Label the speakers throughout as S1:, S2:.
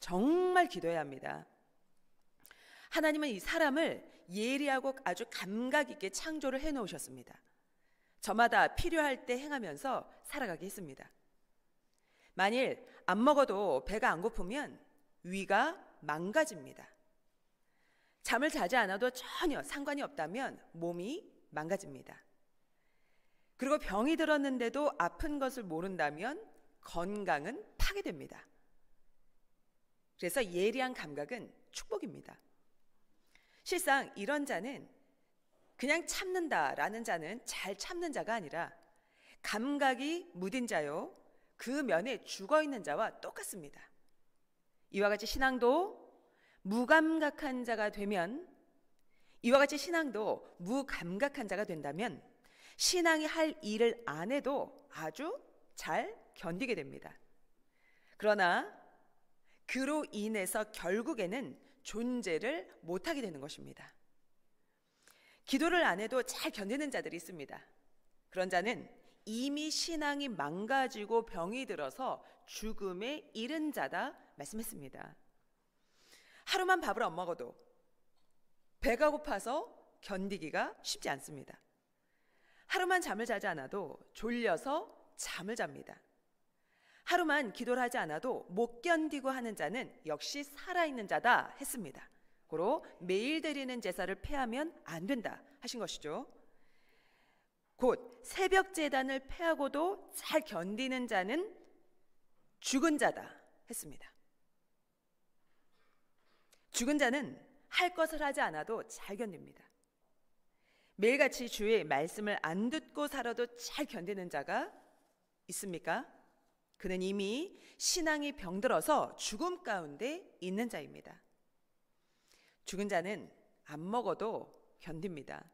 S1: 정말 기도해야 합니다. 하나님은 이 사람을 예리하고 아주 감각 있게 창조를 해놓으셨습니다. 저마다 필요할 때 행하면서 살아가게 했습니다. 만일 안 먹어도 배가 안 고프면 위가 망가집니다. 잠을 자지 않아도 전혀 상관이 없다면 몸이 망가집니다. 그리고 병이 들었는데도 아픈 것을 모른다면 건강은 파괴됩니다. 그래서 예리한 감각은 축복입니다. 실상 이런 자는 그냥 참는다라는 자는 잘 참는 자가 아니라 감각이 무딘 자요, 그 면에 죽어있는 자와 똑같습니다. 이와 같이 신앙도 무감각한 자가 된다면 신앙이 할 일을 안 해도 아주 잘 견디게 됩니다. 그러나 그로 인해서 결국에는 존재를 못하게 되는 것입니다. 기도를 안 해도 잘 견디는 자들이 있습니다. 그런 자는 이미 신앙이 망가지고 병이 들어서 죽음에 이른 자다 말씀했습니다. 하루만 밥을 안 먹어도 배가 고파서 견디기가 쉽지 않습니다. 하루만 잠을 자지 않아도 졸려서 잠을 잡니다. 하루만 기도를 하지 않아도 못 견디고 하는 자는 역시 살아있는 자다 했습니다. 고로 매일 드리는 제사를 폐하면 안 된다 하신 것이죠. 곧 새벽 제단을 폐하고도 잘 견디는 자는 죽은 자다 했습니다. 죽은 자는 할 것을 하지 않아도 잘 견딥니다. 매일같이 주의 말씀을 안 듣고 살아도 잘 견디는 자가 있습니까? 그는 이미 신앙이 병들어서 죽음 가운데 있는 자입니다. 죽은 자는 안 먹어도 견딥니다.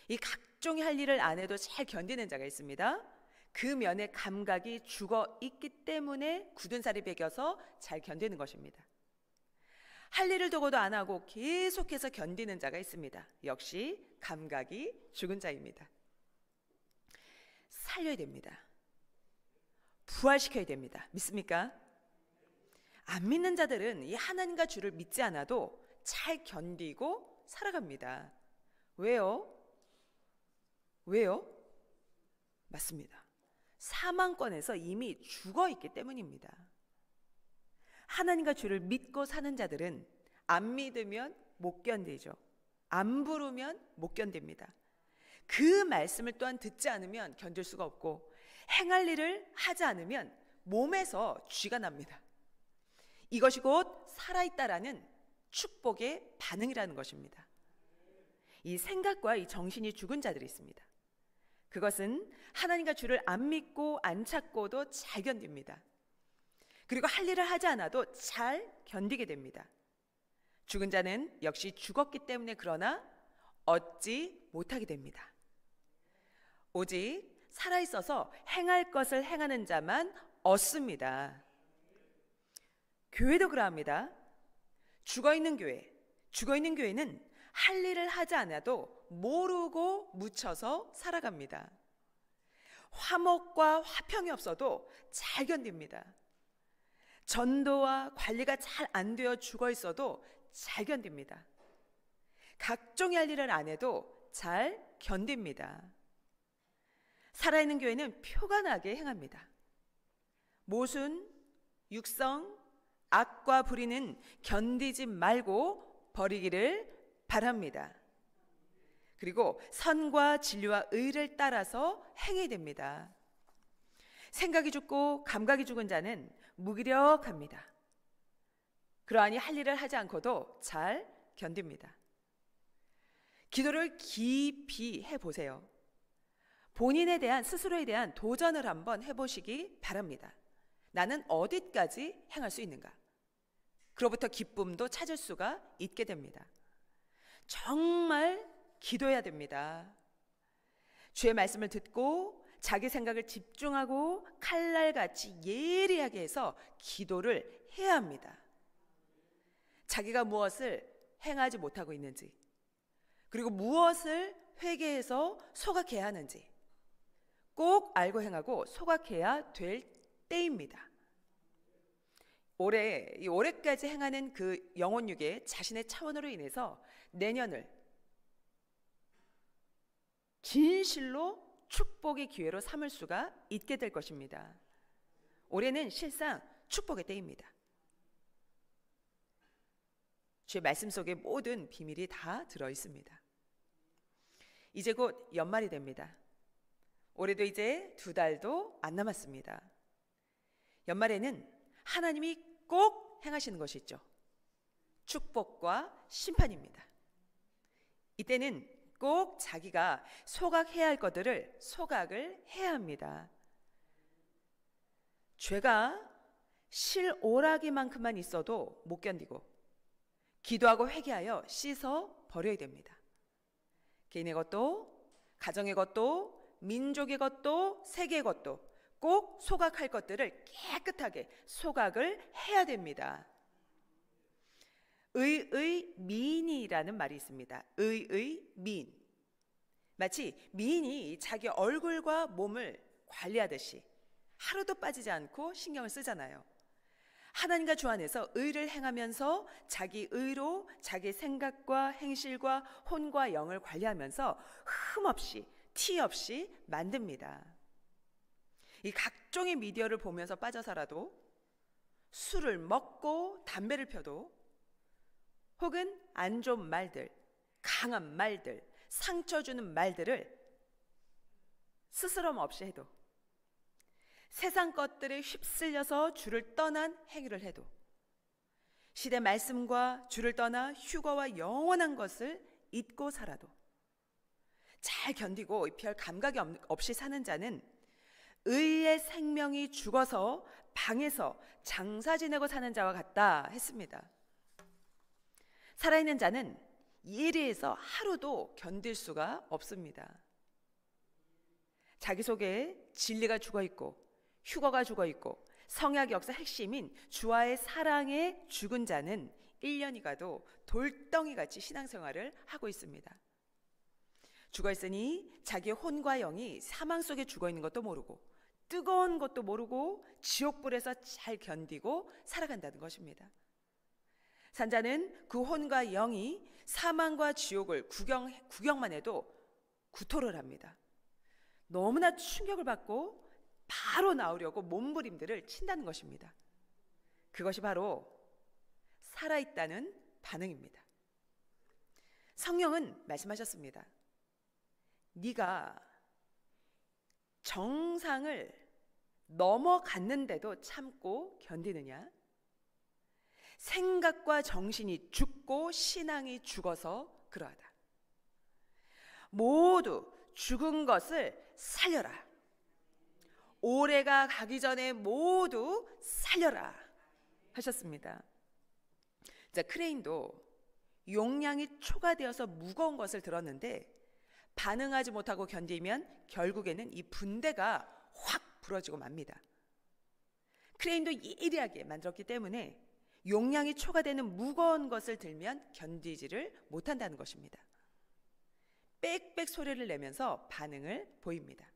S1: 이 각종의 할 일을 안 해도 잘 견디는 자가 있습니다. 그 면에 감각이 죽어 있기 때문에 굳은 살이 배겨서 잘 견디는 것입니다. 할 일을 두고도 안 하고 계속해서 견디는 자가 있습니다. 역시 감각이 죽은 자입니다. 살려야 됩니다. 부활시켜야 됩니다. 믿습니까? 안 믿는 자들은 이 하나님과 주를 믿지 않아도 잘 견디고 살아갑니다. 왜요? 맞습니다. 사망권에서 이미 죽어 있기 때문입니다. 하나님과 주를 믿고 사는 자들은 안 믿으면 못 견디죠. 안 부르면 못 견딥니다. 그 말씀을 또한 듣지 않으면 견딜 수가 없고 행할 일을 하지 않으면 몸에서 쥐가 납니다. 이것이 곧 살아있다라는 축복의 반응이라는 것입니다. 이 생각과 이 정신이 죽은 자들이 있습니다. 그것은 하나님과 주를 안 믿고 안 찾고도 잘 견딥니다. 그리고 할 일을 하지 않아도 잘 견디게 됩니다. 죽은 자는 역시 죽었기 때문에 그러나 얻지 못하게 됩니다. 오직 살아있어서 행할 것을 행하는 자만 얻습니다. 교회도 그러합니다. 죽어있는 교회는 할 일을 하지 않아도 모르고 묻혀서 살아갑니다. 화목과 화평이 없어도 잘 견딥니다. 전도와 관리가 잘 안 되어 죽어 있어도 잘 견딥니다. 각종의 할 일을 안 해도 잘 견딥니다. 살아있는 교회는 표가 나게 행합니다. 모순, 육성, 악과 불의는 견디지 말고 버리기를 바랍니다. 그리고 선과 진리와 의를 따라서 행해야 됩니다. 생각이 죽고 감각이 죽은 자는 무기력합니다. 그러하니 할 일을 하지 않고도 잘 견딥니다. 기도를 깊이 해보세요. 본인에 대한, 스스로에 대한 도전을 한번 해보시기 바랍니다. 나는 어디까지 행할 수 있는가? 그로부터 기쁨도 찾을 수가 있게 됩니다. 정말 기도해야 됩니다. 주의 말씀을 듣고 자기 생각을 집중하고 칼날같이 예리하게 해서 기도를 해야 합니다. 자기가 무엇을 행하지 못하고 있는지, 그리고 무엇을 회개해서 소각해야 하는지 꼭 알고 행하고 소각해야 될 때입니다. 올해까지 행하는 그 영혼육의 자신의 차원으로 인해서 내년을 진실로 축복의 기회로 삼을 수가 있게 될 것입니다. 올해는 실상 축복의 때입니다. 주의 말씀 속에 모든 비밀이 다 들어 있습니다. 이제 곧 연말이 됩니다. 올해도 이제 2달도 안 남았습니다. 연말에는 하나님이 꼭 행하시는 것이 있죠. 축복과 심판입니다. 이때는 꼭 자기가 소각해야 할 것들을 소각을 해야 합니다. 죄가 실오라기만큼만 있어도 못 견디고 기도하고 회개하여 씻어 버려야 됩니다. 개인의 것도, 가정의 것도, 민족의 것도, 세계의 것도 꼭 소각할 것들을 깨끗하게 소각을 해야 됩니다. 의의미인이라는 말이 있습니다. 의의미인. 마치 미인이 자기 얼굴과 몸을 관리하듯이 하루도 빠지지 않고 신경을 쓰잖아요. 하나님과 주 안에서 의를 행하면서 자기 의로 자기 생각과 행실과 혼과 영을 관리하면서 흠없이 티 없이 만듭니다. 이 각종의 미디어를 보면서 빠져 살아도, 술을 먹고 담배를 펴도, 혹은 안 좋은 말들, 강한 말들, 상처 주는 말들을 스스럼 없이 해도, 세상 것들에 휩쓸려서 주를 떠난 행위를 해도, 시대 말씀과 주를 떠나 휴거와 영원한 것을 잊고 살아도 잘 견디고 별 감각이 없이 사는 자는 의의 생명이 죽어서 방에서 장사 지내고 사는 자와 같다 했습니다. 살아있는 자는 예리해서 하루도 견딜 수가 없습니다. 자기 속에 진리가 죽어있고 휴거가 죽어있고 성약 역사 핵심인 주와의 사랑에 죽은 자는 1년이 가도 돌덩이같이 신앙생활을 하고 있습니다. 죽어있으니 자기의 혼과 영이 사망 속에 죽어있는 것도 모르고 뜨거운 것도 모르고 지옥불에서 잘 견디고 살아간다는 것입니다. 산자는 그 혼과 영이 사망과 지옥을 구경만 해도 구토를 합니다. 너무나 충격을 받고 바로 나오려고 몸부림들을 친다는 것입니다. 그것이 바로 살아있다는 반응입니다. 성령은 말씀하셨습니다. 네가 정상을 넘어갔는데도 참고 견디느냐? 생각과 정신이 죽고 신앙이 죽어서 그러하다. 모두 죽은 것을 살려라. 올해가 가기 전에 모두 살려라 하셨습니다. 자, 크레인도 용량이 초과되어서 무거운 것을 들었는데 반응하지 못하고 견디면 결국에는 이 분대가 확 부러지고 맙니다. 크레인도 예리하게 만들었기 때문에 용량이 초과되는 무거운 것을 들면 견디지를 못한다는 것입니다. 빽빽 소리를 내면서 반응을 보입니다.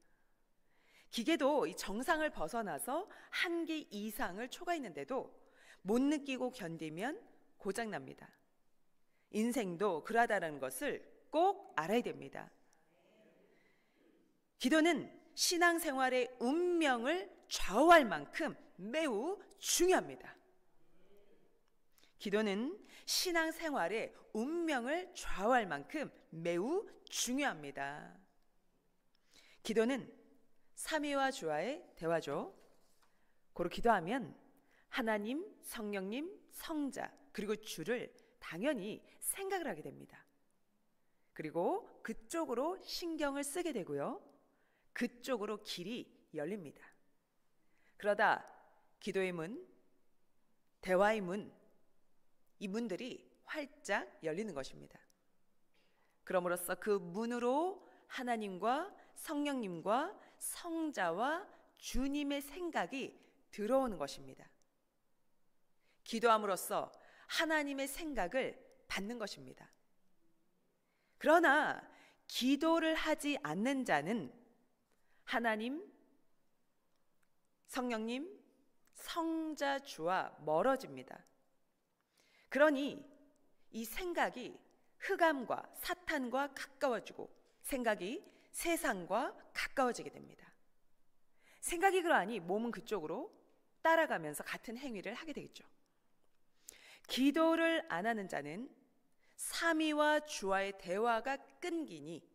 S1: 기계도 이 정상을 벗어나서 한계 이상을 초과했는데도 못 느끼고 견디면 고장납니다. 인생도 그러하다는 것을 꼭 알아야 됩니다. 기도는 신앙생활의 운명을 좌우할 만큼 매우 중요합니다. 기도는 신앙생활의 운명을 좌우할 만큼 매우 중요합니다. 기도는 삼위와 주와의 대화죠. 고로 기도하면 하나님, 성령님, 성자 그리고 주를 당연히 생각을 하게 됩니다. 그리고 그쪽으로 신경을 쓰게 되고요. 그쪽으로 길이 열립니다. 그러다 기도의 문, 대화의 문, 이 문들이 활짝 열리는 것입니다. 그럼으로써 그 문으로 하나님과 성령님과 성자와 주님의 생각이 들어오는 것입니다. 기도함으로써 하나님의 생각을 받는 것입니다. 그러나 기도를 하지 않는 자는 하나님, 성령님, 성자주와 멀어집니다. 그러니 이 생각이 흑암과 사탄과 가까워지고 생각이 세상과 가까워지게 됩니다. 생각이 그러하니 몸은 그쪽으로 따라가면서 같은 행위를 하게 되겠죠. 기도를 안 하는 자는 삼위와 주와의 대화가 끊기니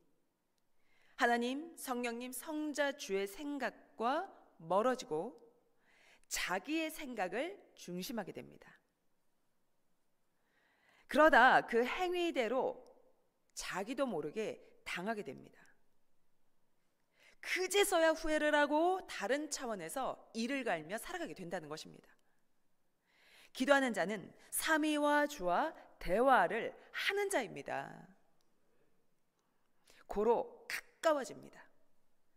S1: 하나님, 성령님, 성자, 주의 생각과 멀어지고 자기의 생각을 중심하게 됩니다. 그러다 그 행위대로 자기도 모르게 당하게 됩니다. 그제서야 후회를 하고 다른 차원에서 이를 갈며 살아가게 된다는 것입니다. 기도하는 자는 삼위와 주와 대화를 하는 자입니다. 고로 가까워집니다.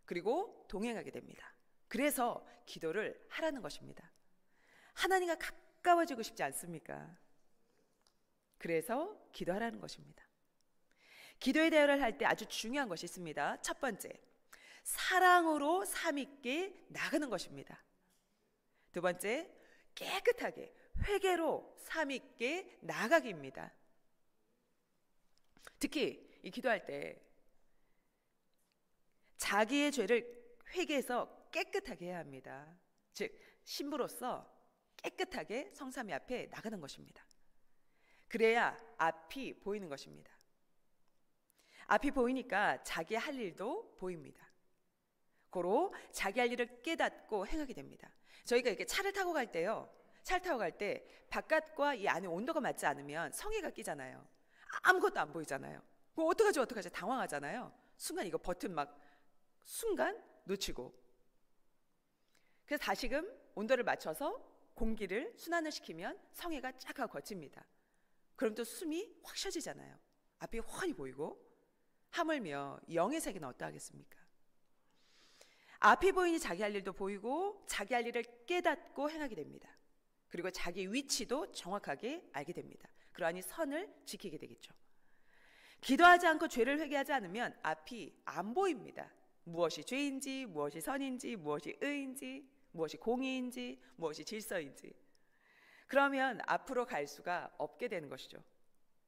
S1: 그리고 동행하게 됩니다. 그래서 기도를 하라는 것입니다. 하나님과 가까워지고 싶지 않습니까? 그래서 기도하라는 것입니다. 기도의 대화를 할 때 아주 중요한 것이 있습니다. 첫 번째, 사랑으로 삼위께 나가는 것입니다. 두 번째, 깨끗하게 회개로 삼위께 나가기입니다. 특히 이 기도할 때 자기의 죄를 회개해서 깨끗하게 해야 합니다. 즉 신부로서 깨끗하게 성삼위 앞에 나가는 것입니다. 그래야 앞이 보이는 것입니다. 앞이 보이니까 자기 할 일도 보입니다. 고로 자기 할 일을 깨닫고 행하게 됩니다. 저희가 이렇게 차를 타고 갈 때요, 차를 타고 갈 때 바깥과 이 안에 온도가 맞지 않으면 성에가 끼잖아요. 아무것도 안 보이잖아요. 어떡하지 당황하잖아요. 순간 이거 버튼 막 순간 놓치고, 그래서 다시금 온도를 맞춰서 공기를 순환을 시키면 성에가 쫙 하고 거칩니다. 그럼 또 숨이 확 쉬어지잖아요. 앞이 훤히 보이고. 하물며 영의 세계는 어떠하겠습니까? 앞이 보이니 자기 할 일도 보이고 자기 할 일을 깨닫고 행하게 됩니다. 그리고 자기 위치도 정확하게 알게 됩니다. 그러하니 선을 지키게 되겠죠. 기도하지 않고 죄를 회개하지 않으면 앞이 안 보입니다. 무엇이 죄인지, 무엇이 선인지, 무엇이 의인지, 무엇이 공의인지, 무엇이 질서인지. 그러면 앞으로 갈 수가 없게 되는 것이죠.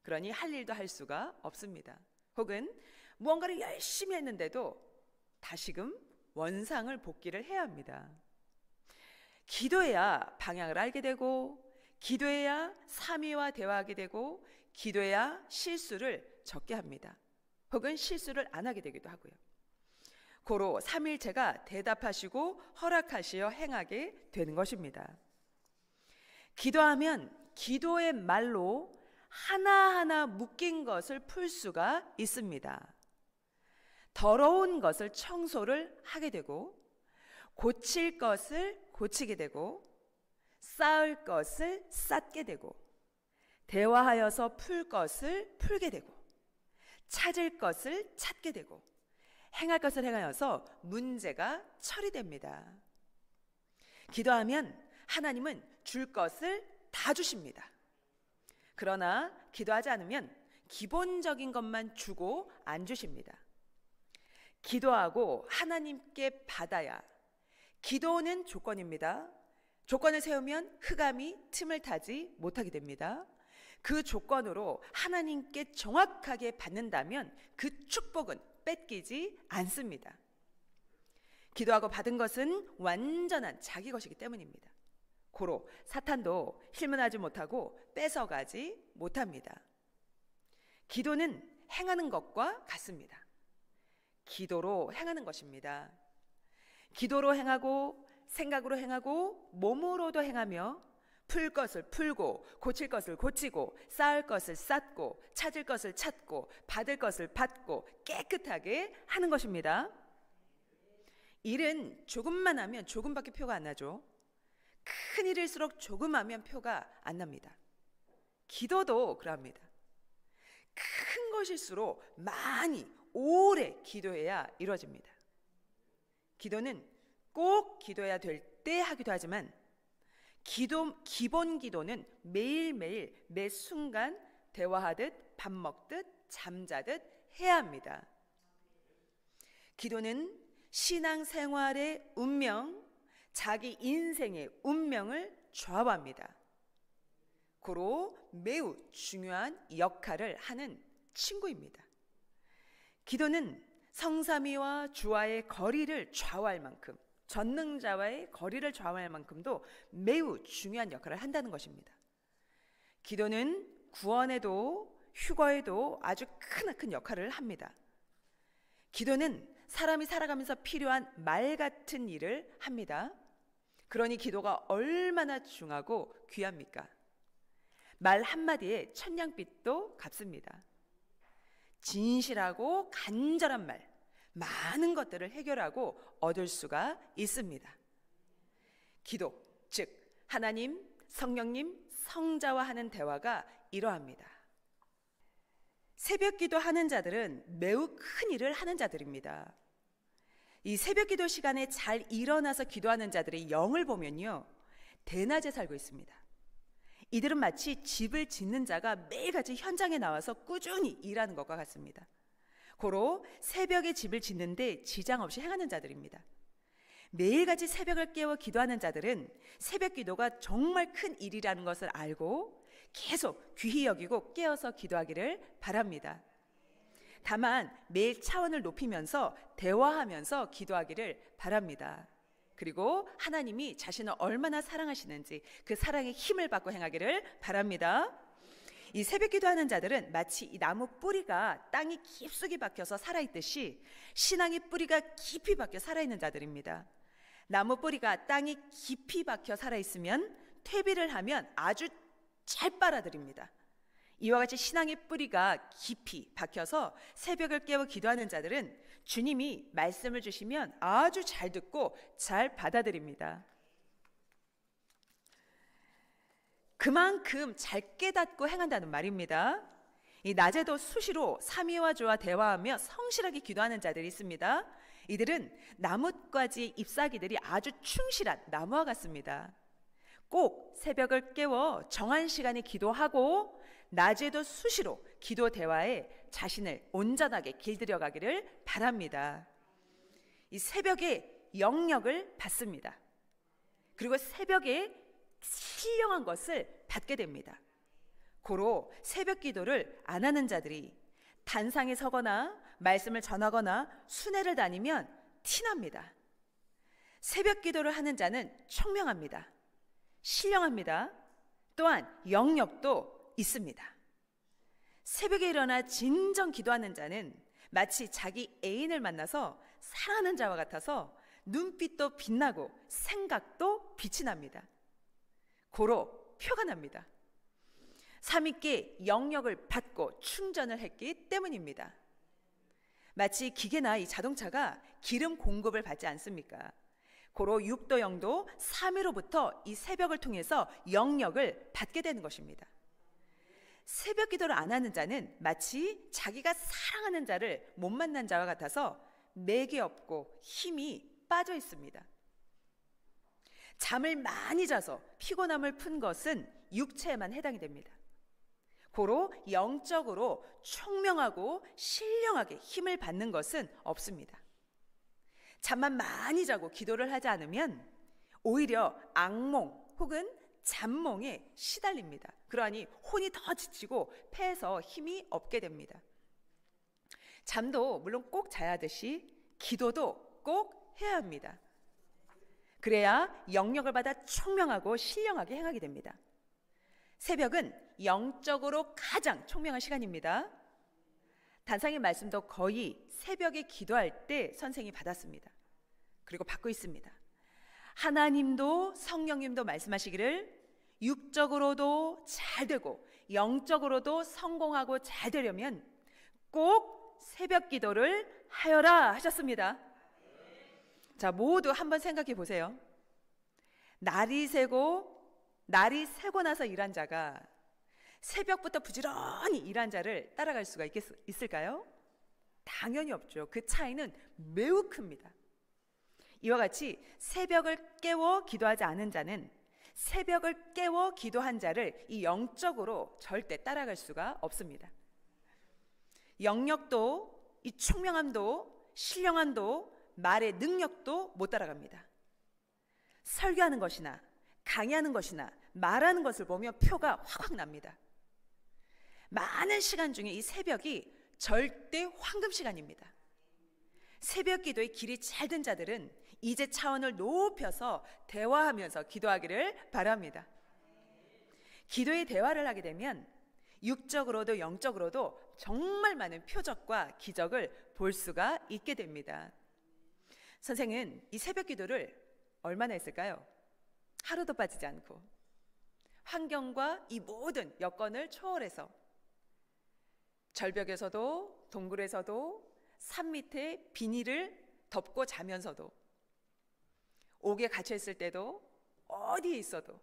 S1: 그러니 할 일도 할 수가 없습니다. 혹은 무언가를 열심히 했는데도 다시금 원상을 복귀를 해야 합니다. 기도해야 방향을 알게 되고, 기도해야 삼위와 대화하게 되고, 기도해야 실수를 적게 합니다. 혹은 실수를 안 하게 되기도 하고요. 고로 삼일체가 대답하시고 허락하시어 행하게 되는 것입니다. 기도하면 기도의 말로 하나하나 묶인 것을 풀 수가 있습니다. 더러운 것을 청소를 하게 되고, 고칠 것을 고치게 되고, 쌓을 것을 쌓게 되고, 대화하여서 풀 것을 풀게 되고, 찾을 것을 찾게 되고, 행할 것을 행하여서 문제가 처리됩니다. 기도하면 하나님은 줄 것을 다 주십니다. 그러나 기도하지 않으면 기본적인 것만 주고 안 주십니다. 기도하고 하나님께 받아야, 기도는 조건입니다. 조건을 세우면 흑암이 틈을 타지 못하게 됩니다. 그 조건으로 하나님께 정확하게 받는다면 그 축복은 뺏기지 않습니다. 기도하고 받은 것은 완전한 자기 것이기 때문입니다. 고로 사탄도 힐문하지 못하고 뺏어가지 못합니다. 기도는 행하는 것과 같습니다. 기도로 행하는 것입니다. 기도로 행하고, 생각으로 행하고, 몸으로도 행하며, 풀 것을 풀고, 고칠 것을 고치고, 쌓을 것을 쌓고, 찾을 것을 찾고, 받을 것을 받고, 깨끗하게 하는 것입니다. 일은 조금만 하면 조금밖에 표가 안 나죠. 큰 일일수록 조금 하면 표가 안 납니다. 기도도 그럽니다. 큰 것일수록 많이 오래 기도해야 이루어집니다. 기도는 꼭 기도해야 될 때 하기도 하지만, 기본 기도는 매일매일 매 순간 대화하듯 밥 먹듯 잠자듯 해야 합니다. 기도는 신앙생활의 운명, 자기 인생의 운명을 좌우합니다. 고로 매우 중요한 역할을 하는 친구입니다. 기도는 성삼위와 주와의 거리를 좌우할 만큼, 전능자와의 거리를 좌우할 만큼도 매우 중요한 역할을 한다는 것입니다. 기도는 구원에도 휴거에도 아주 크나큰 역할을 합니다. 기도는 사람이 살아가면서 필요한 말 같은 일을 합니다. 그러니 기도가 얼마나 중하고 귀합니까? 말 한마디에 천냥빚도 갚습니다. 진실하고 간절한 말, 많은 것들을 해결하고 얻을 수가 있습니다. 기도, 즉 하나님, 성령님, 성자와 하는 대화가 이러합니다. 새벽 기도하는 자들은 매우 큰 일을 하는 자들입니다. 이 새벽 기도 시간에 잘 일어나서 기도하는 자들의 영을 보면요, 대낮에 살고 있습니다. 이들은 마치 집을 짓는 자가 매일같이 현장에 나와서 꾸준히 일하는 것과 같습니다. 고로 새벽에 집을 짓는데 지장 없이 행하는 자들입니다. 매일같이 새벽을 깨워 기도하는 자들은 새벽 기도가 정말 큰 일이라는 것을 알고 계속 귀히 여기고 깨어서 기도하기를 바랍니다. 다만 매일 차원을 높이면서 대화하면서 기도하기를 바랍니다. 그리고 하나님이 자신을 얼마나 사랑하시는지 그 사랑의 힘을 받고 행하기를 바랍니다. 이 새벽 기도하는 자들은 마치 이 나무 뿌리가 땅이 깊숙이 박혀서 살아있듯이 신앙의 뿌리가 깊이 박혀 살아있는 자들입니다. 나무 뿌리가 땅이 깊이 박혀 살아있으면 퇴비를 하면 아주 잘 빨아들입니다. 이와 같이 신앙의 뿌리가 깊이 박혀서 새벽을 깨워 기도하는 자들은 주님이 말씀을 주시면 아주 잘 듣고 잘 받아들입니다. 그만큼 잘 깨닫고 행한다는 말입니다. 이 낮에도 수시로 삼위와 주와 대화하며 성실하게 기도하는 자들이 있습니다. 이들은 나뭇가지 잎사귀들이 아주 충실한 나무와 같습니다. 꼭 새벽을 깨워 정한 시간에 기도하고 낮에도 수시로 기도 대화에 자신을 온전하게 길들여 가기를 바랍니다. 이 새벽에 영역을 받습니다. 그리고 새벽에 신령한 것을 받게 됩니다. 고로 새벽 기도를 안 하는 자들이 단상에 서거나 말씀을 전하거나 순회를 다니면 티납니다. 새벽 기도를 하는 자는 총명합니다. 신령합니다. 또한 영역도 있습니다. 새벽에 일어나 진정 기도하는 자는 마치 자기 애인을 만나서 사랑하는 자와 같아서 눈빛도 빛나고 생각도 빛이 납니다. 고로 표가 납니다. 삼위께 영역을 받고 충전을 했기 때문입니다. 마치 기계나 이 자동차가 기름 공급을 받지 않습니까? 고로 육도 영도 삼위로부터 이 새벽을 통해서 영역을 받게 되는 것입니다. 새벽 기도를 안 하는 자는 마치 자기가 사랑하는 자를 못 만난 자와 같아서 맥이 없고 힘이 빠져 있습니다. 잠을 많이 자서 피곤함을 푼 것은 육체에만 해당이 됩니다. 고로 영적으로 총명하고 신령하게 힘을 받는 것은 없습니다. 잠만 많이 자고 기도를 하지 않으면 오히려 악몽 혹은 잠몽에 시달립니다. 그러하니 혼이 더 지치고 폐에서 힘이 없게 됩니다. 잠도 물론 꼭 자야 하듯이 기도도 꼭 해야 합니다. 그래야 영역을 받아 총명하고 신령하게 행하게 됩니다. 새벽은 영적으로 가장 총명한 시간입니다. 단상의 말씀도 거의 새벽에 기도할 때 선생이 받았습니다. 그리고 받고 있습니다. 하나님도 성령님도 말씀하시기를 육적으로도 잘 되고 영적으로도 성공하고 잘 되려면 꼭 새벽 기도를 하여라 하셨습니다. 자, 모두 한번 생각해 보세요. 날이 새고 나서 일한 자가 새벽부터 부지런히 일한 자를 따라갈 수가 있을까요? 당연히 없죠. 그 차이는 매우 큽니다. 이와 같이 새벽을 깨워 기도하지 않은 자는 새벽을 깨워 기도한 자를 이 영적으로 절대 따라갈 수가 없습니다. 영역도, 이 총명함도, 신령함도, 말의 능력도 못 따라갑니다. 설교하는 것이나 강의하는 것이나 말하는 것을 보며 표가 확확 납니다. 많은 시간 중에 이 새벽이 절대 황금 시간입니다. 새벽 기도에 길이 잘 든 자들은 이제 차원을 높여서 대화하면서 기도하기를 바랍니다. 기도의 대화를 하게 되면 육적으로도 영적으로도 정말 많은 표적과 기적을 볼 수가 있게 됩니다. 선생은 이 새벽 기도를 얼마나 했을까요? 하루도 빠지지 않고 환경과 이 모든 여건을 초월해서 절벽에서도 동굴에서도 산 밑에 비닐을 덮고 자면서도 옥에 갇혀 있을 때도 어디에 있어도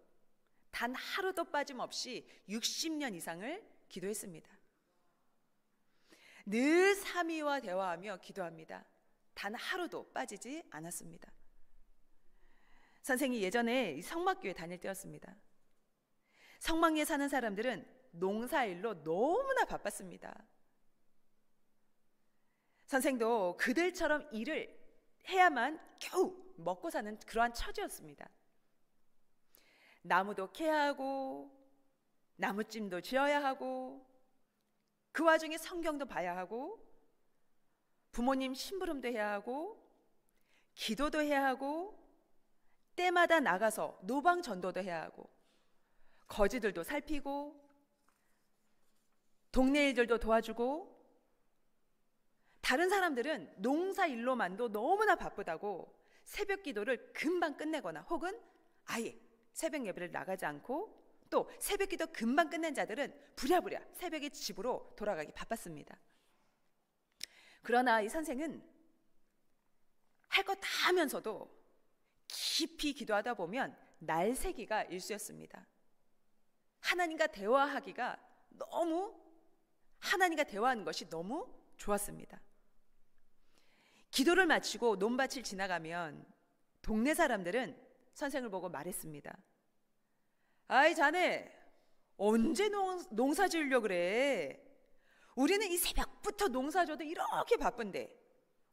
S1: 단 하루도 빠짐없이 60년 이상을 기도했습니다. 늘 삼위와 대화하며 기도합니다. 단 하루도 빠지지 않았습니다. 선생이 예전에 성막교회 다닐 때였습니다. 성막리에 사는 사람들은 농사일로 너무나 바빴습니다. 선생도 그들처럼 일을 해야만 겨우 먹고 사는 그러한 처지였습니다. 나무도 캐야 하고 나무찜도 지어야 하고 그 와중에 성경도 봐야 하고 부모님 심부름도 해야 하고 기도도 해야 하고 때마다 나가서 노방 전도도 해야 하고 거지들도 살피고 동네 일들도 도와주고 다른 사람들은 농사 일로만도 너무나 바쁘다고 새벽 기도를 금방 끝내거나 혹은 아예 새벽 예배를 나가지 않고 또 새벽 기도 금방 끝낸 자들은 부랴부랴 새벽에 집으로 돌아가기 바빴습니다. 그러나 이 선생은 할 거 다 하면서도 깊이 기도하다 보면 날새기가 일쑤였습니다. 하나님과 대화하기가 하나님과 대화하는 것이 너무 좋았습니다. 기도를 마치고 논밭을 지나가면 동네 사람들은 선생을 보고 말했습니다. 아이 자네 언제 농사 지으려고 그래? 우리는 이 새벽부터 농사 져도 이렇게 바쁜데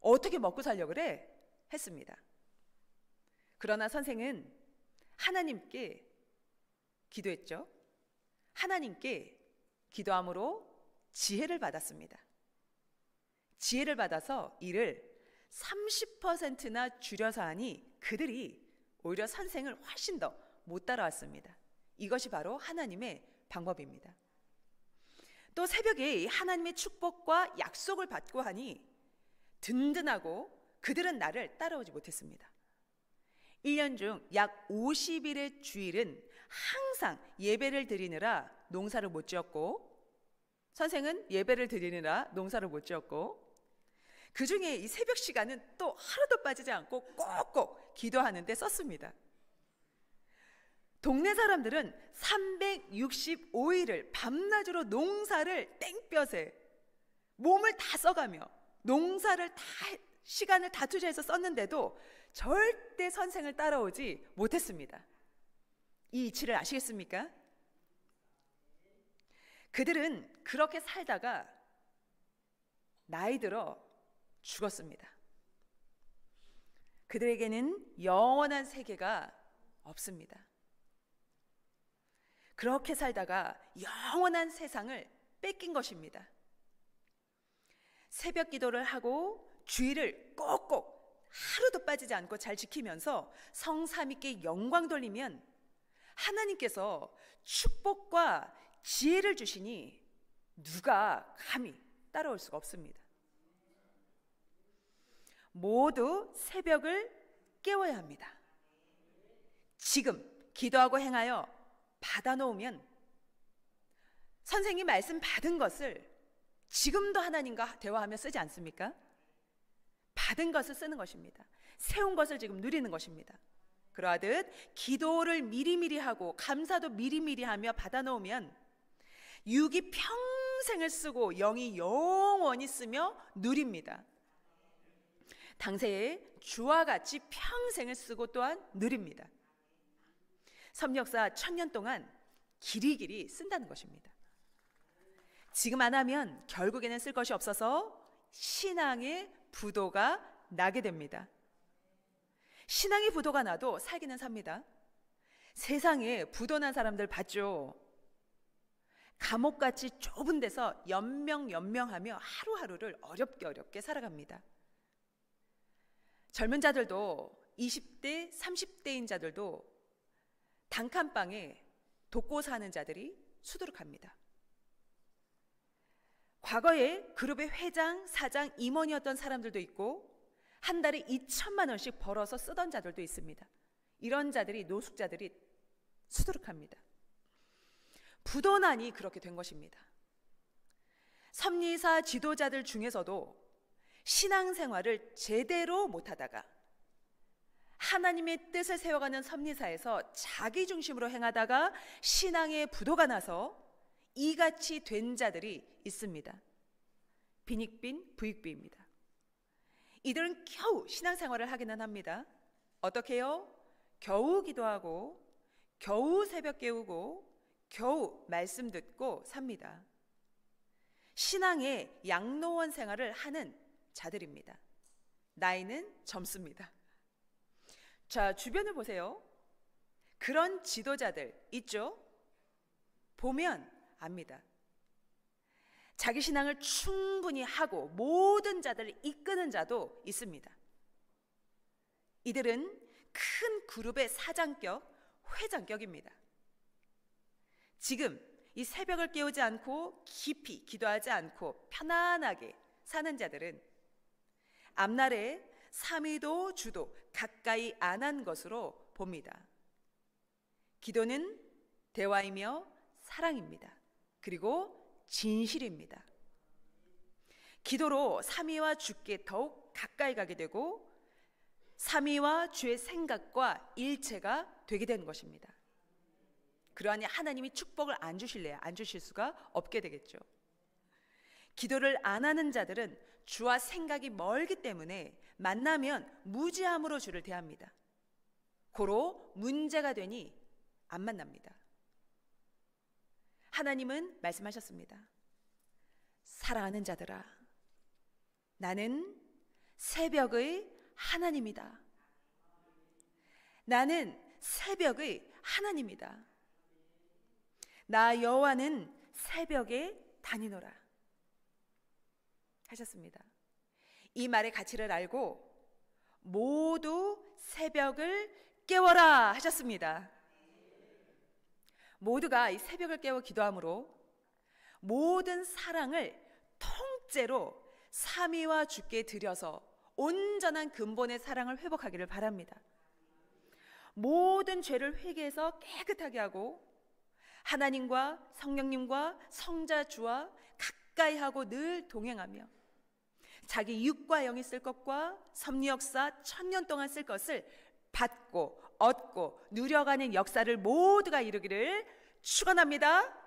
S1: 어떻게 먹고 살려고 그래? 했습니다. 그러나 선생은 하나님께 기도했죠. 하나님께 기도함으로 지혜를 받았습니다. 지혜를 받아서 이를 30%나 줄여서 하니 그들이 오히려 선생을 훨씬 더 못 따라왔습니다. 이것이 바로 하나님의 방법입니다. 또 새벽에 하나님의 축복과 약속을 받고 하니 든든하고 그들은 나를 따라오지 못했습니다. 1년 중 약 50일의 주일은 항상 예배를 드리느라 농사를 못 지었고 선생은 예배를 드리느라 농사를 못 지었고 그 중에 이 새벽 시간은 또 하루도 빠지지 않고 꼭꼭 기도하는 데 썼습니다. 동네 사람들은 365일을 밤낮으로 농사를 땡볕에 몸을 다 써가며 농사를 다 시간을 다 투자해서 썼는데도 절대 선생을 따라오지 못했습니다. 이 이치를 아시겠습니까? 그들은 그렇게 살다가 나이 들어 죽었습니다. 그들에게는 영원한 세계가 없습니다. 그렇게 살다가 영원한 세상을 뺏긴 것입니다. 새벽 기도를 하고 주일을 꼭꼭 하루도 빠지지 않고 잘 지키면서 성삼위께 영광 돌리면 하나님께서 축복과 지혜를 주시니 누가 감히 따라올 수가 없습니다. 모두 새벽을 깨워야 합니다. 지금 기도하고 행하여 받아놓으면 선생님이 말씀 받은 것을 지금도 하나님과 대화하며 쓰지 않습니까? 받은 것을 쓰는 것입니다. 세운 것을 지금 누리는 것입니다. 그러하듯 기도를 미리미리 하고 감사도 미리미리 하며 받아놓으면 육이 평생을 쓰고 영이 영원히 쓰며 누립니다. 당세에 주와 같이 평생을 쓰고 또한 누립니다. 섭력사 1000년 동안 길이길이 쓴다는 것입니다. 지금 안 하면 결국에는 쓸 것이 없어서 신앙의 부도가 나게 됩니다. 신앙의 부도가 나도 살기는 삽니다. 세상에 부도 난 사람들 봤죠? 감옥같이 좁은 데서 연명하며 하루하루를 어렵게 살아갑니다. 젊은 자들도 20대, 30대인 자들도 단칸방에 돕고 사는 자들이 수두룩합니다. 과거에 그룹의 회장, 사장, 임원이었던 사람들도 있고 한 달에 2천만 원씩 벌어서 쓰던 자들도 있습니다. 이런 자들이, 노숙자들이 수두룩합니다. 부도난이 그렇게 된 것입니다. 섭리사 지도자들 중에서도 신앙생활을 제대로 못하다가 하나님의 뜻을 세워가는 섭리사에서 자기 중심으로 행하다가 신앙의 부도가 나서 이같이 된 자들이 있습니다. 빈익빈, 부익비입니다. 이들은 겨우 신앙생활을 하기는 합니다. 어떻게 해요? 겨우 기도하고 겨우 새벽 깨우고 겨우 말씀 듣고 삽니다. 신앙의 양로원 생활을 하는 자들입니다. 나이는 젊습니다. 자, 주변을 보세요. 그런 지도자들 있죠? 보면 압니다. 자기 신앙을 충분히 하고 모든 자들을 이끄는 자도 있습니다. 이들은 큰 그룹의 사장격, 회장격입니다. 지금 이 새벽을 깨우지 않고 깊이 기도하지 않고 편안하게 사는 자들은 앞날에 삼위도 주도 가까이 안 한 것으로 봅니다. 기도는 대화이며 사랑입니다. 그리고 진실입니다. 기도로 삼위와 주께 더욱 가까이 가게 되고 삼위와 주의 생각과 일체가 되게 되는 것입니다. 그러하니 하나님이 축복을 안 주실래야 안 주실 수가 없게 되겠죠. 기도를 안 하는 자들은 주와 생각이 멀기 때문에 만나면 무지함으로 주를 대합니다. 고로 문제가 되니 안 만납니다. 하나님은 말씀하셨습니다. 사랑하는 자들아, 나는 새벽의 하나님이다. 나는 새벽의 하나님이다. 나 여호와는 새벽에 다니노라 하셨습니다. 이 말의 가치를 알고 모두 새벽을 깨워라 하셨습니다. 모두가 이 새벽을 깨워 기도함으로 모든 사랑을 통째로 삼위와 주께 드려서 온전한 근본의 사랑을 회복하기를 바랍니다. 모든 죄를 회개해서 깨끗하게 하고 하나님과 성령님과 성자 주와 가까이 하고 늘 동행하며 자기 육과 영이 쓸 것과 섭리 역사 1000년 동안 쓸 것을 받고 얻고 누려가는 역사를 모두가 이루기를 축원합니다.